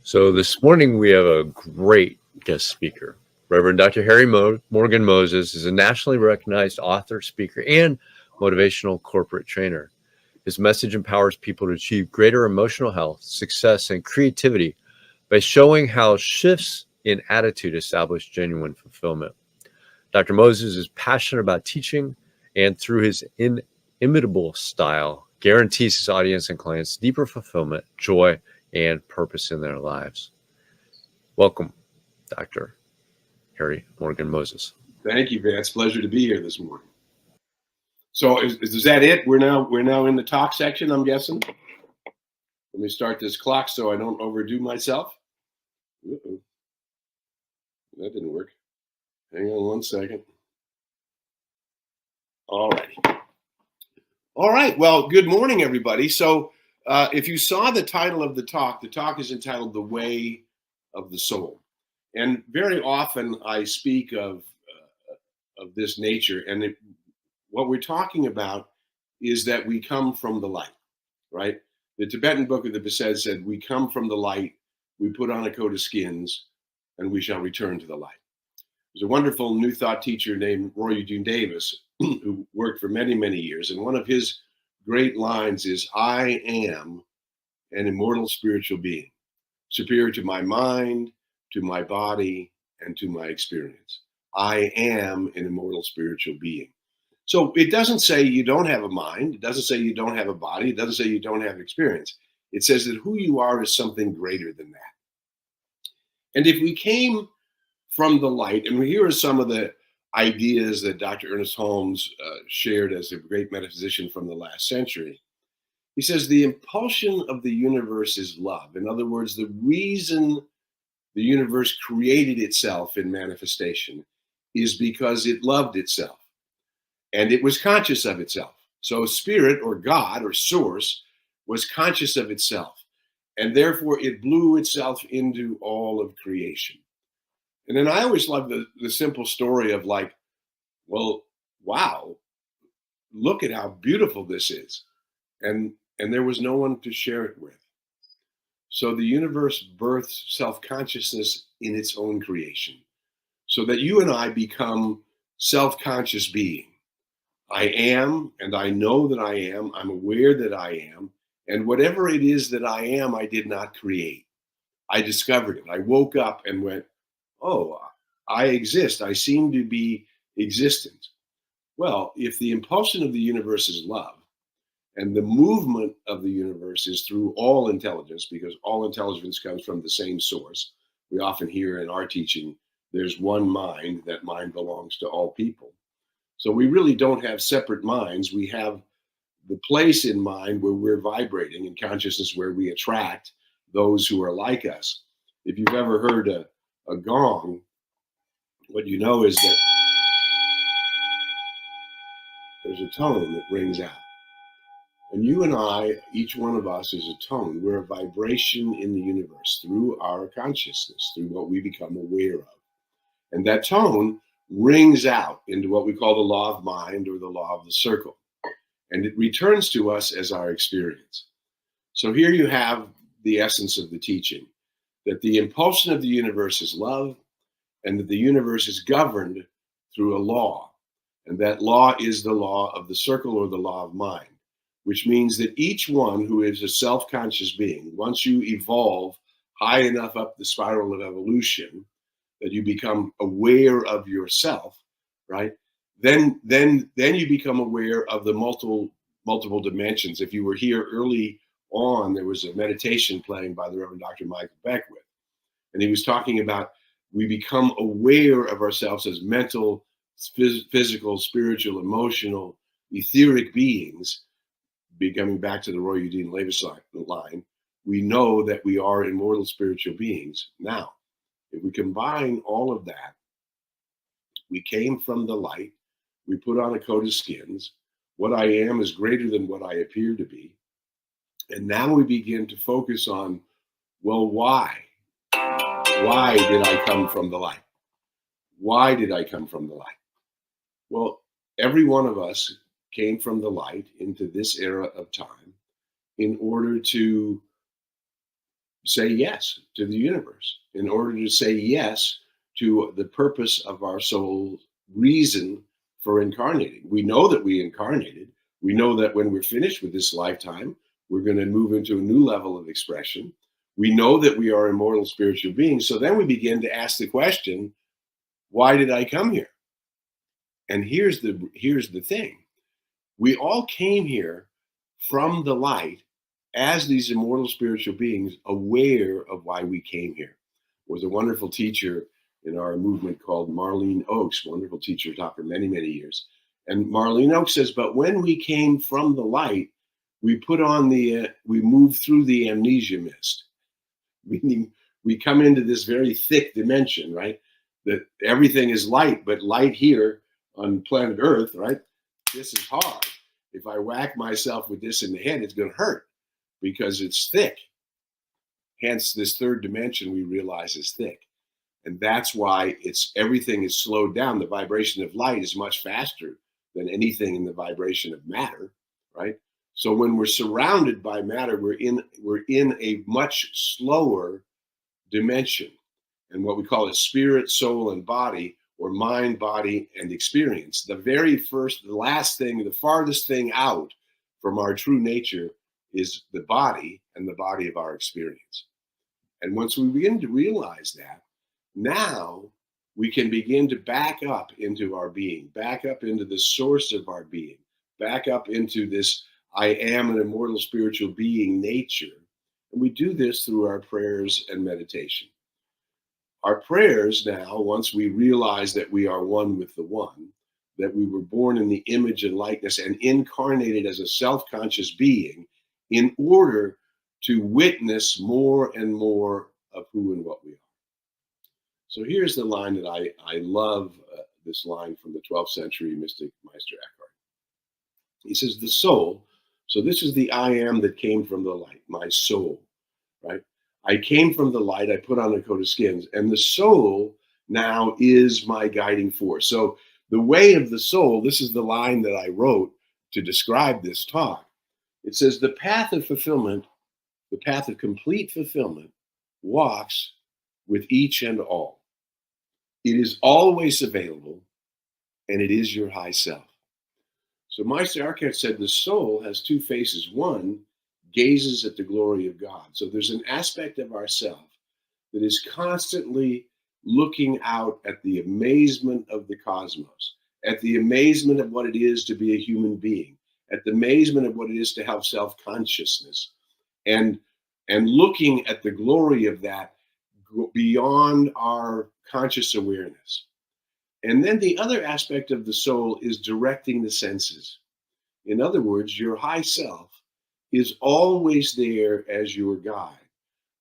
So this morning we have a great guest speaker. Reverend Dr. Harry Morgan Moses is a nationally recognized author, speaker, and motivational corporate trainer. His message empowers people to achieve greater emotional health, success, and creativity by showing how shifts in attitude establish genuine fulfillment. Dr. Moses is passionate about teaching, and through his inimitable style, guarantees his audience and clients deeper fulfillment, joy, and purpose in their lives. Welcome, Dr. Harry Morgan Moses. Thank you, Vance. Pleasure to be here this morning. So is that it? We're now in the talk section, I'm guessing. Let me start this clock so I don't overdo myself. Uh-oh. That didn't work. Hang on one second. All righty. All right. Well, good morning, everybody. So if you saw the title of the talk is entitled The Way of the Soul. And very often I speak of this nature. And what we're talking about is that we come from the light, right? The Tibetan book of the Besaid said, we come from the light, we put on a coat of skins, and we shall return to the light. There's a wonderful New Thought teacher named Roy Eugene Davis who worked for many, many years. And one of his great lines is, I am an immortal spiritual being, superior to my mind, to my body, and to my experience. I am an immortal spiritual being. So it doesn't say you don't have a mind. It doesn't say you don't have a body. It doesn't say you don't have experience. It says that who you are is something greater than that. And if we came from the light, and here are some of the ideas that Dr. Ernest Holmes shared as a great metaphysician from the last century. He says the impulsion of the universe is love. In other words, the reason the universe created itself in manifestation is because it loved itself. And it was conscious of itself. So spirit or God or source was conscious of itself. And therefore it blew itself into all of creation. And then I always love the simple story of like, well, wow, look at how beautiful this is. And there was no one to share it with. So the universe births self-consciousness in its own creation. So that you and I become self-conscious beings. I am, and I know that I am. I'm aware that I am. And whatever it is that I am, I did not create. I discovered it. I woke up and went, oh, I exist. I seem to be existent. Well, if the impulsion of the universe is love, and the movement of the universe is through all intelligence, because all intelligence comes from the same source. We often hear in our teaching, there's one mind, that mind belongs to all people. So we really don't have separate minds. We have the place in mind where we're vibrating, in consciousness where we attract those who are like us. If you've ever heard a gong, what you know is that there's a tone that rings out. And you and I, each one of us is a tone. We're a vibration in the universe through our consciousness, through what we become aware of. And that tone rings out into what we call the law of mind or the law of the circle. And it returns to us as our experience. So here you have the essence of the teaching, that the impulsion of the universe is love, and that the universe is governed through a law. And that law is the law of the circle or the law of mind, which means that each one who is a self-conscious being, once you evolve high enough up the spiral of evolution, that you become aware of yourself, right? Then you become aware of the multiple dimensions. If you were here early on, there was a meditation playing by the Reverend Dr. Michael Beckwith. And he was talking about we become aware of ourselves as mental, physical, spiritual, emotional, etheric beings. Coming back to the Roy Eugene Davis line, we know that we are immortal spiritual beings. Now, if we combine all of that, we came from the light, we put on a coat of skins. What I am is greater than what I appear to be. And now we begin to focus on, well, why? Why did I come from the light? Why did I come from the light? Well, every one of us came from the light into this era of time in order to say yes to the universe, in order to say yes to the purpose of our soul's reason for incarnating. We know that we incarnated. We know that when we're finished with this lifetime, we're going to move into a new level of expression. We know that we are immortal spiritual beings. So then we begin to ask the question, why did I come here? And here's the thing. We all came here from the light as these immortal spiritual beings, aware of why we came here. There was a wonderful teacher in our movement called Marlene Oakes, wonderful teacher, taught for many, many years. And Marlene Oakes says, but when we came from the light, we moved through the amnesia mist. Meaning we come into this very thick dimension, right? That everything is light, but light here on planet Earth, right? This is hard. If I whack myself with this in the head, it's going to hurt because it's thick. Hence, this third dimension we realize is thick. And that's why everything is slowed down. The vibration of light is much faster than anything in the vibration of matter, right? So when we're surrounded by matter, we're in a much slower dimension, and what we call it spirit, soul, and body, or mind, body, and experience. The last thing, the farthest thing out from our true nature is the body and the body of our experience. And once we begin to realize that, now we can begin to back up into our being, back up into the source of our being, back up into this I am an immortal spiritual being nature. And we do this through our prayers and meditation. Our prayers now, once we realize that we are one with the one, that we were born in the image and likeness and incarnated as a self-conscious being in order to witness more and more of who and what we are. So here's the line that I love, this line from the 12th century mystic Meister Eckhart. He says, the soul, so this is the I am that came from the light, my soul, right? I came from the light, I put on a coat of skins, and the soul now is my guiding force. So the way of the soul, this is the line that I wrote to describe this talk. It says, the path of fulfillment, the path of complete fulfillment walks with each and all. It is always available, and it is your high self. So Meister Eckhart said the soul has two faces. One gazes at the glory of God. So there's an aspect of ourself that is constantly looking out at the amazement of the cosmos, at the amazement of what it is to be a human being, at the amazement of what it is to have self-consciousness, and looking at the glory of that beyond our conscious awareness. And then the other aspect of the soul is directing the senses. In other words, your high self is always there as your guide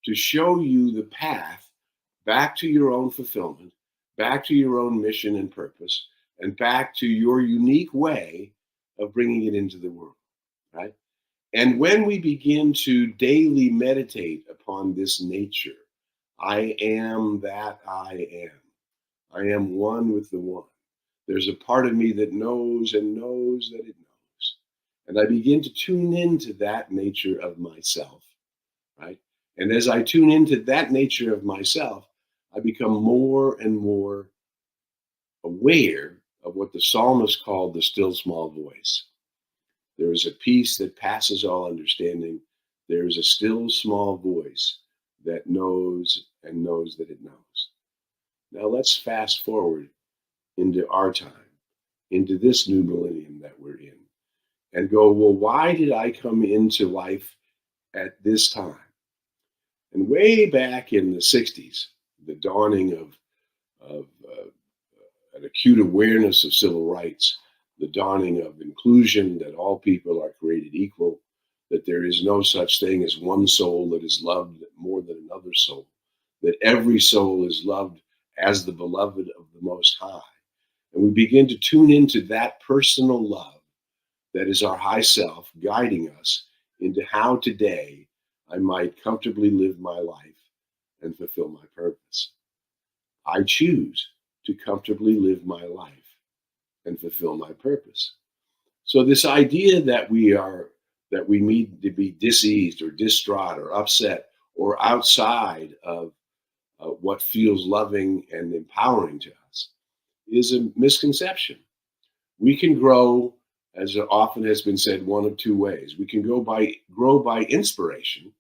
to show you the path back to your own fulfillment, back to your own mission and purpose, and back to your unique way of bringing it into the world, right? And when we begin to daily meditate upon this nature, I am that I am. I am one with the one. There's a part of me that knows and knows that it knows. And I begin to tune into that nature of myself, right? And as I tune into that nature of myself, I become more and more aware of what the psalmist called the still small voice. There is a peace that passes all understanding. There is a still small voice that knows and knows that it knows. Now let's fast forward into our time, into this new millennium that we're in, and go, well, why did I come into life at this time? And way back in the 60s, the dawning of an acute awareness of civil rights, the dawning of inclusion, that all people are created equal, that there is no such thing as one soul that is loved more than another soul, that every soul is loved as the beloved of the Most High. And we begin to tune into that personal love that is our high self guiding us into how today I might comfortably live my life and fulfill my purpose. I choose to comfortably live my life and fulfill my purpose. So this idea that we need to be diseased or distraught or upset or outside of what feels loving and empowering to us is a misconception. We can grow, as often has been said, one of two ways. We can grow by inspiration,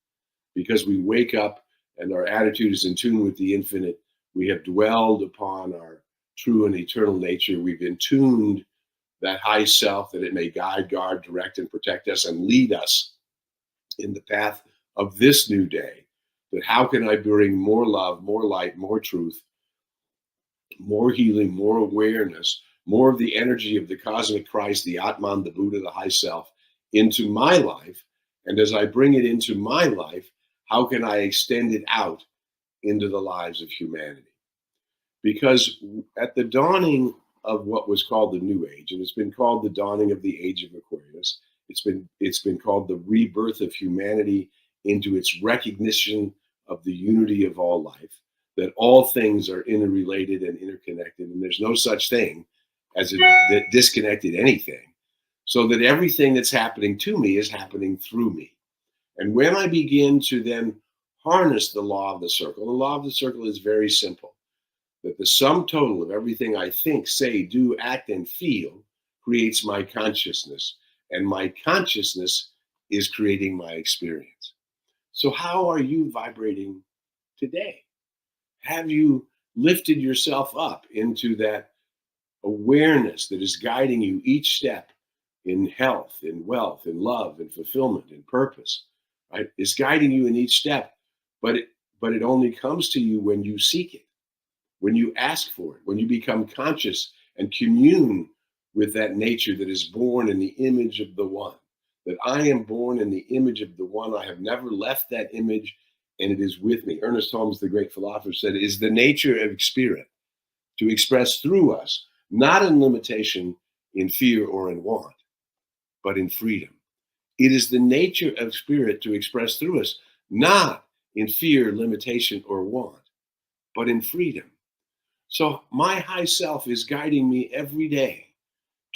because we wake up and our attitude is in tune with the infinite. We have dwelled upon our true and eternal nature. We've intuned that high self that it may guide, guard, direct, and protect us and lead us in the path of this new day. That how can I bring more love, more light, more truth, more healing, more awareness, more of the energy of the cosmic Christ, the Atman, the Buddha, the high self into my life? And as I bring it into my life, how can I extend it out into the lives of humanity? Because at the dawning of what was called the New Age, and it's been called the dawning of the Age of Aquarius, it's been called the rebirth of humanity into its recognition of the unity of all life, that all things are interrelated and interconnected, and there's no such thing as a disconnected anything, so that everything that's happening to me is happening through me. And when I begin to then harness the law of the circle is very simple, that the sum total of everything I think, say, do, act, and feel creates my consciousness, and my consciousness is creating my experience. So how are you vibrating today? Have you lifted yourself up into that awareness that is guiding you each step in health, in wealth, in love, in fulfillment, in purpose? Right? It's guiding you in each step, but it only comes to you when you seek it, when you ask for it, when you become conscious and commune with that nature that is born in the image of the One. That I am born in the image of the One. I have never left that image, and it is with me. Ernest Holmes, the great philosopher, said, it is the nature of spirit to express through us, not in limitation, in fear, or in want, but in freedom. It is the nature of spirit to express through us, not in fear, limitation, or want, but in freedom. So my high self is guiding me every day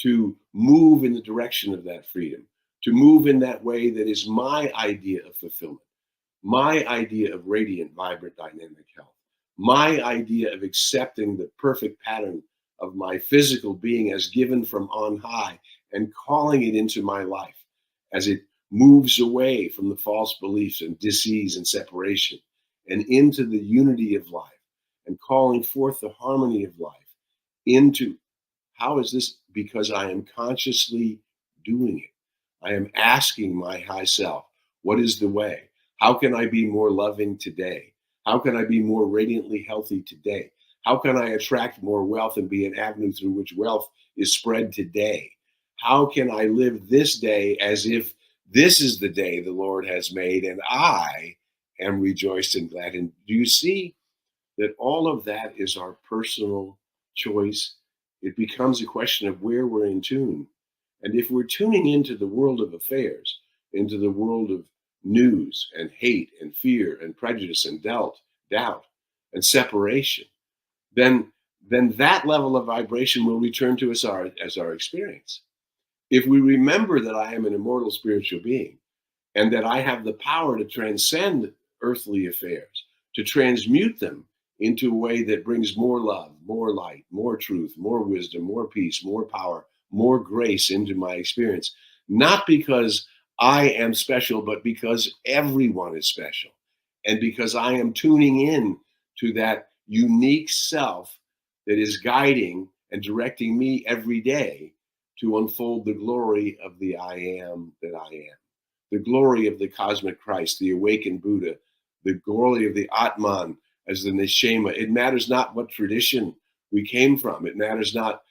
to move in the direction of that freedom, to move in that way that is my idea of fulfillment, my idea of radiant, vibrant, dynamic health, my idea of accepting the perfect pattern of my physical being as given from on high and calling it into my life as it moves away from the false beliefs and disease and separation and into the unity of life, and calling forth the harmony of life into, how is this? Because I am consciously doing it. I am asking my high self, what is the way? How can I be more loving today? How can I be more radiantly healthy today? How can I attract more wealth and be an avenue through which wealth is spread today? How can I live this day as if this is the day the Lord has made and I am rejoiced and glad? And do you see that all of that is our personal choice? It becomes a question of where we're in tune. And if we're tuning into the world of affairs, into the world of news and hate and fear and prejudice and doubt and separation, then that level of vibration will return to us as our experience. If we remember that I am an immortal spiritual being and that I have the power to transcend earthly affairs, to transmute them into a way that brings more love, more light, more truth, more wisdom, more peace, more power, more grace into my experience, not because I am special, but because everyone is special. And because I am tuning in to that unique self that is guiding and directing me every day to unfold the glory of the I am that I am, the glory of the cosmic Christ, the awakened Buddha, the glory of the Atman as the Neshama. It matters not what tradition we came from. It matters not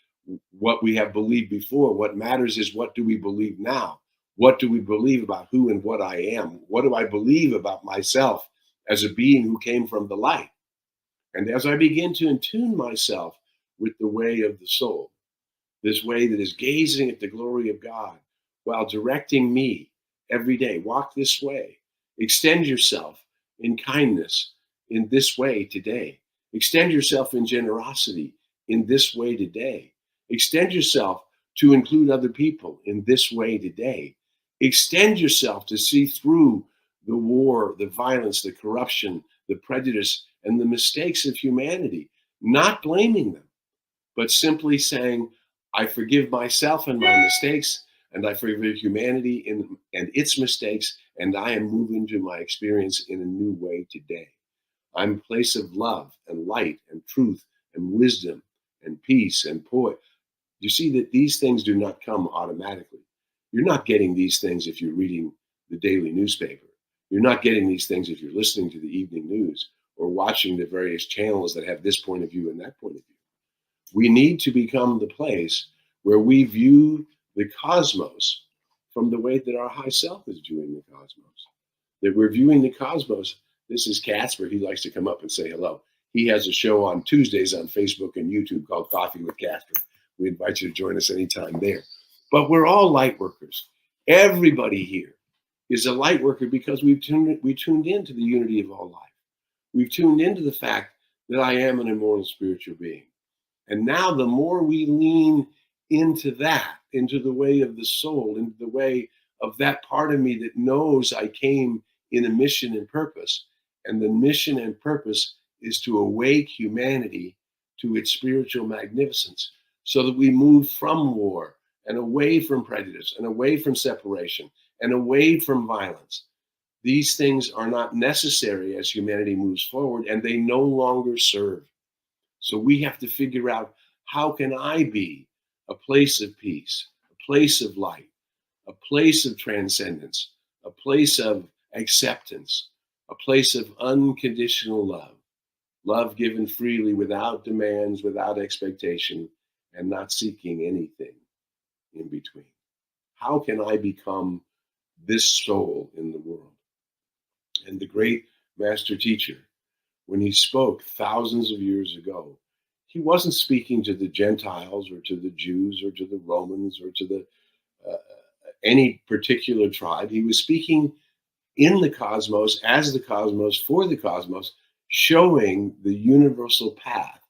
what we have believed before. What matters is, what do we believe now? What do we believe about who and what I am? What do I believe about myself as a being who came from the light? And as I begin to attune myself with the way of the soul, this way that is gazing at the glory of God while directing me every day, walk this way, extend yourself in kindness in this way today, extend yourself in generosity in this way today, extend yourself to include other people in this way today, extend yourself to see through the war, the violence, the corruption, the prejudice, and the mistakes of humanity, not blaming them, but simply saying, I forgive myself and my mistakes, and I forgive humanity and its mistakes, and I am moving to my experience in a new way today. I'm a place of love and light and truth and wisdom and peace and poise. You see that these things do not come automatically. You're not getting these things if you're reading the daily newspaper. You're not getting these things if you're listening to the evening news or watching the various channels that have this point of view and that point of view. We need to become the place where we view the cosmos from the way that our high self is viewing the cosmos. That we're viewing the cosmos. This is Casper. He likes to come up and say hello. He has a show on Tuesdays on Facebook and YouTube called Coffee with Casper. We invite you to join us anytime there. But we're all light workers. Everybody here is a light worker because we tuned into the unity of all life. We've tuned into the fact that I am an immortal spiritual being. And now the more we lean into that, into the way of the soul, into the way of that part of me that knows I came in a mission and purpose, and the mission and purpose is to awake humanity to its spiritual magnificence so that we move from war and away from prejudice and away from separation and away from violence. These things are not necessary as humanity moves forward, and they no longer serve. So we have to figure out, how can I be a place of peace, a place of light, a place of transcendence, a place of acceptance, a place of unconditional love, love given freely without demands, without expectation, and not seeking anything in between. How can I become this soul in the world? And the great master teacher, when he spoke thousands of years ago, he wasn't speaking to the Gentiles or to the Jews or to the Romans or to the any particular tribe. He was speaking in the cosmos, as the cosmos, for the cosmos, showing the universal path,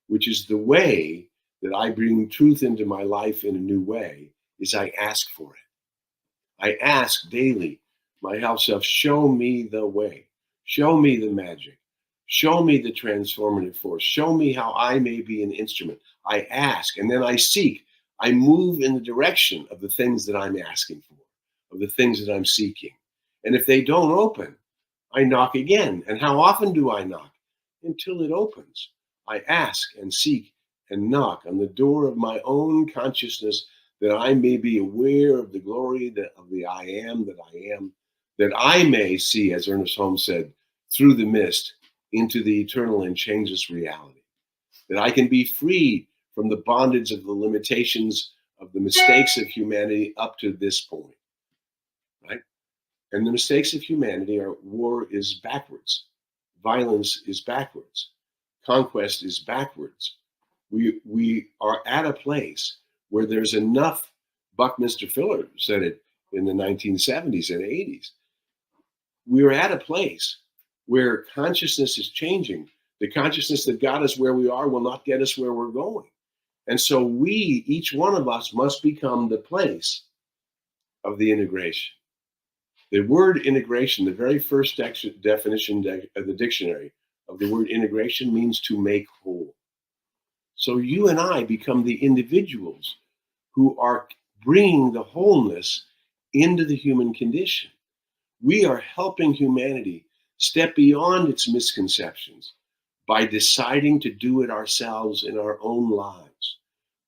which is the way that I bring truth into my life in a new way, is I ask for it. I ask daily, my health self, show me the way, show me the magic, show me the transformative force, show me how I may be an instrument. I ask, and then I seek. I move in the direction of the things that I'm asking for, of the things that I'm seeking. And if they don't open, I knock again. And how often do I knock? Until it opens. I ask and seek and knock on the door of my own consciousness, that I may be aware of the glory of the I am, that I may see, as Ernest Holmes said, through the mist into the eternal and changeless reality, that I can be free from the bondage of the limitations of the mistakes of humanity up to this point, right? And the mistakes of humanity are: war is backwards, violence is backwards, conquest is backwards. We are at a place where there's enough. Buckminster Fuller said it in the 1970s and 80s. We are at a place where consciousness is changing. The consciousness that got us where we are will not get us where we're going. And so we, each one of us, must become the place of the integration. The word integration, the very first definition of the dictionary of the word integration, means to make whole. So you and I become the individuals who are bringing the wholeness into the human condition. We are helping humanity step beyond its misconceptions by deciding to do it ourselves in our own lives,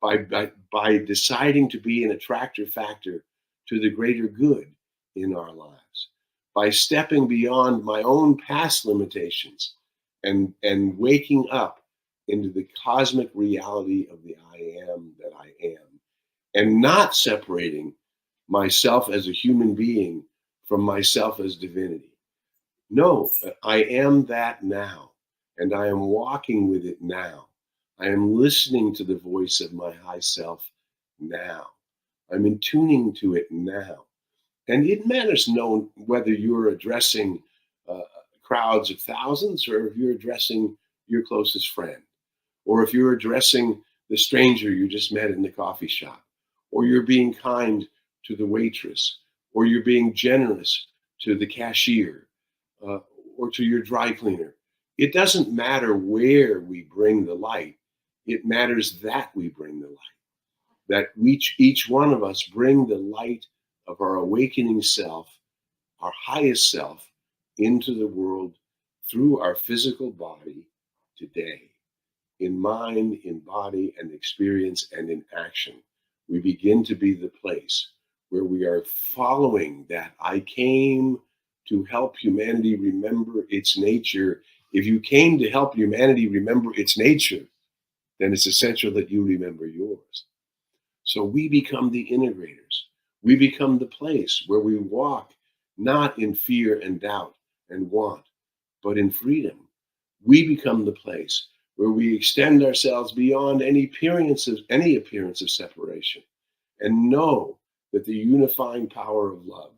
by deciding to be an attractor factor to the greater good in our lives, by stepping beyond my own past limitations and waking up into the cosmic reality of the I am that I am, and not separating myself as a human being from myself as divinity. No, I am that now, and I am walking with it now. I am listening to the voice of my high self now. I'm in tuning to it now. And it matters no whether you're addressing crowds of thousands, or if you're addressing your closest friend, or if you're addressing the stranger you just met in the coffee shop, or you're being kind to the waitress, or you're being generous to the cashier, or to your dry cleaner. It doesn't matter where we bring the light. It matters that we bring the light. That each one of us bring the light of our awakening self, our highest self, into the world through our physical body today, in mind, in body, and experience, and in action. We begin to be the place where we are following that I came to help humanity remember its nature. If you came to help humanity remember its nature, then it's essential that you remember yours. So we become the integrators. We become the place where we walk not in fear and doubt and want, but in freedom. We become the place where we extend ourselves beyond any appearance of separation, and know that the unifying power of love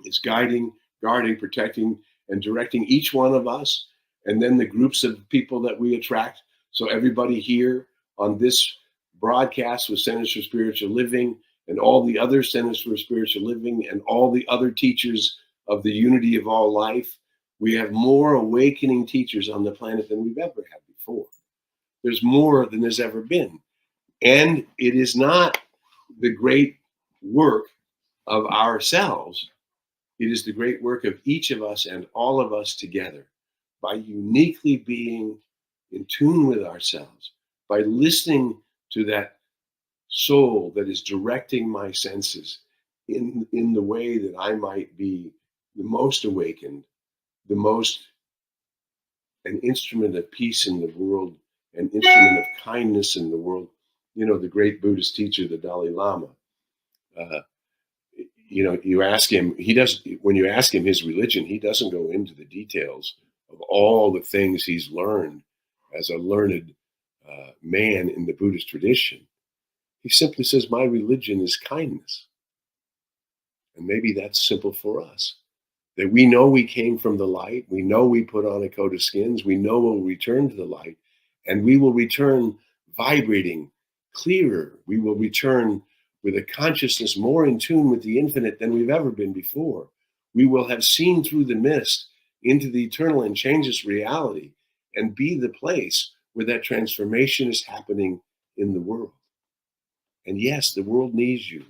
is guiding, guarding, protecting, and directing each one of us, and then the groups of people that we attract. So everybody here on this broadcast with Centers for Spiritual Living, and all the other Centers for Spiritual Living, and all the other teachers of the unity of all life, we have more awakening teachers on the planet than we've ever had before. There's more than there's ever been. And it is not the great work of ourselves. It is the great work of each of us and all of us together, by uniquely being in tune with ourselves, by listening to that soul that is directing my senses in the way that I might be the most awakened, the most an instrument of peace in the world, an instrument of kindness in the world. You know, the great Buddhist teacher, the Dalai Lama, you ask him, when you ask him his religion, he doesn't go into the details of all the things he's learned as a learned man in the Buddhist tradition. He simply says, my religion is kindness. And maybe that's simple for us. That we know we came from the light. We know we put on a coat of skins. We know we'll return to the light. And we will return vibrating clearer. We will return with a consciousness more in tune with the infinite than we've ever been before. We will have seen through the mist into the eternal and changeless reality, and be the place where that transformation is happening in the world. And yes, the world needs you.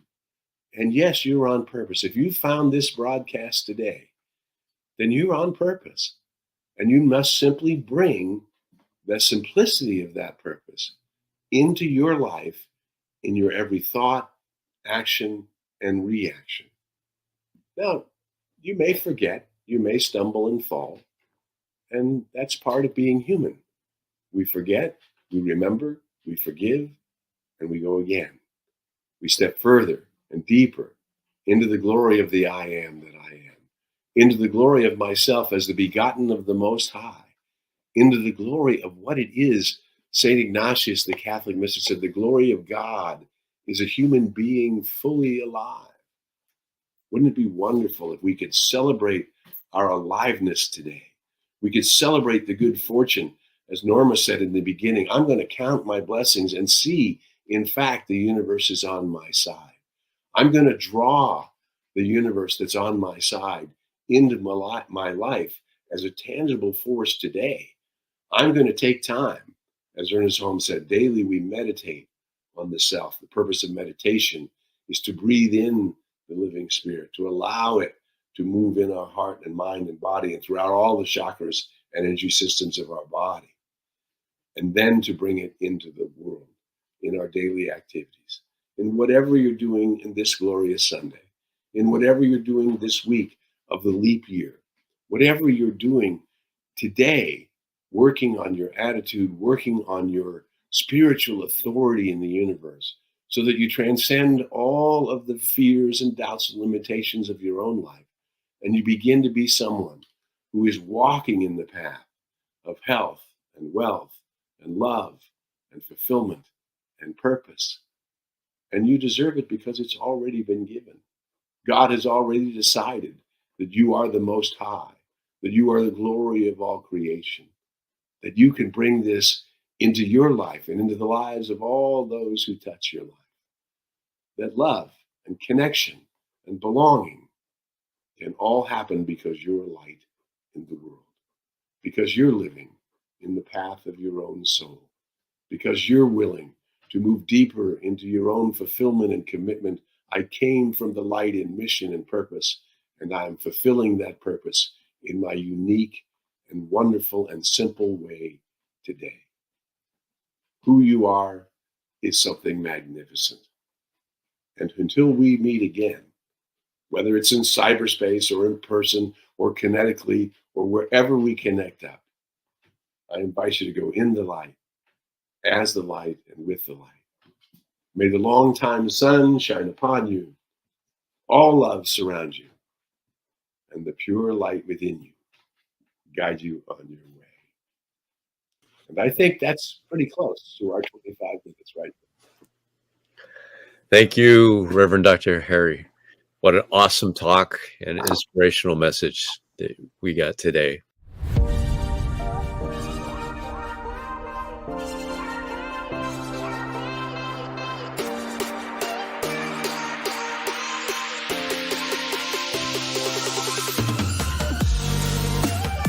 And yes, you're on purpose. If you found this broadcast today, then you're on purpose. And you must simply bring the simplicity of that purpose into your life, in your every thought, action, and reaction. Now, you may forget, you may stumble and fall, and that's part of being human. We forget, we remember, we forgive, and we go again. We step further and deeper into the glory of the I am that I am, into the glory of myself as the begotten of the Most High, into the glory of what it is. St. Ignatius, the Catholic mystic, said, the glory of God is a human being fully alive. Wouldn't it be wonderful if we could celebrate our aliveness today? We could celebrate the good fortune. As Norma said in the beginning, I'm going to count my blessings and see, in fact, the universe is on my side. I'm going to draw the universe that's on my side into my life as a tangible force today. I'm going to take time. As Ernest Holmes said, daily we meditate on the self. The purpose of meditation is to breathe in the living spirit, to allow it to move in our heart and mind and body and throughout all the chakras and energy systems of our body. And then to bring it into the world in our daily activities. In whatever you're doing in this glorious Sunday, in whatever you're doing this week of the leap year, whatever you're doing today, working on your attitude, working on your spiritual authority in the universe, so that you transcend all of the fears and doubts and limitations of your own life, and you begin to be someone who is walking in the path of health and wealth and love and fulfillment and purpose. And you deserve it because it's already been given. God has already decided that you are the Most High, that you are the glory of all creation, that you can bring this into your life and into the lives of all those who touch your life. That love and connection and belonging And all happen because you're a light in the world, because you're living in the path of your own soul, because you're willing to move deeper into your own fulfillment and commitment. I came from the light in mission and purpose, and I'm fulfilling that purpose in my unique and wonderful and simple way today. Who you are is something magnificent. And until we meet again, whether it's in cyberspace or in person or kinetically or wherever we connect up, I invite you to go in the light, as the light, and with the light. May the long time sun shine upon you, all love surround you, and the pure light within you guide you on your way. And I think that's pretty close to our 25 minutes right now. Thank you, Reverend Dr. Harry. What an awesome talk and inspirational message that we got today.